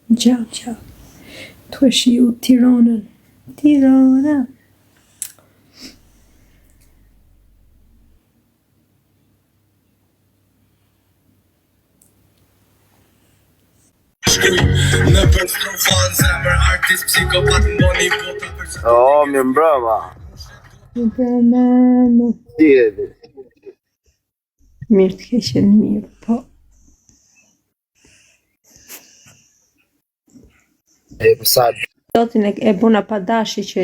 Gjau, gjau. Tu e shiu Tiranën. Tirana. Në për strofan zemër artist psikopat mboni bota për mirë mbrëma. Mama. Si jeni? Mirë të keqen mirë, po. E pësa Zotin e buna pa dashi që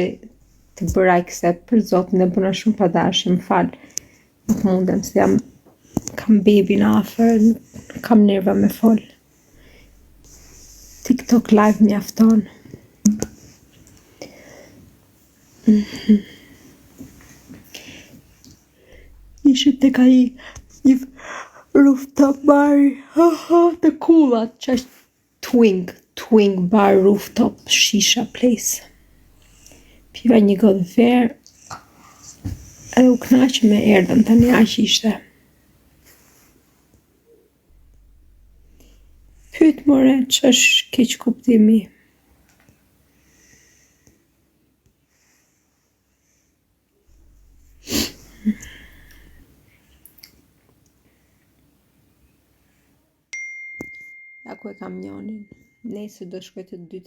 të bëraj këse, për zotin e buna shumë pa dashi, më falë. Nuk mundem se kam bebi në afer, nuk kam nerva me fol. TikTok live mjafton. Ishit të ka i rooftop bari, të kullat, që është Twing bar rooftop shisha place. Piva një godë verë, edhe u knaqë me erdhën, tani aq ishte. Pyet more, që është keq kuptimi. Ja ku e kam njonin. Nesër do shkoj të dy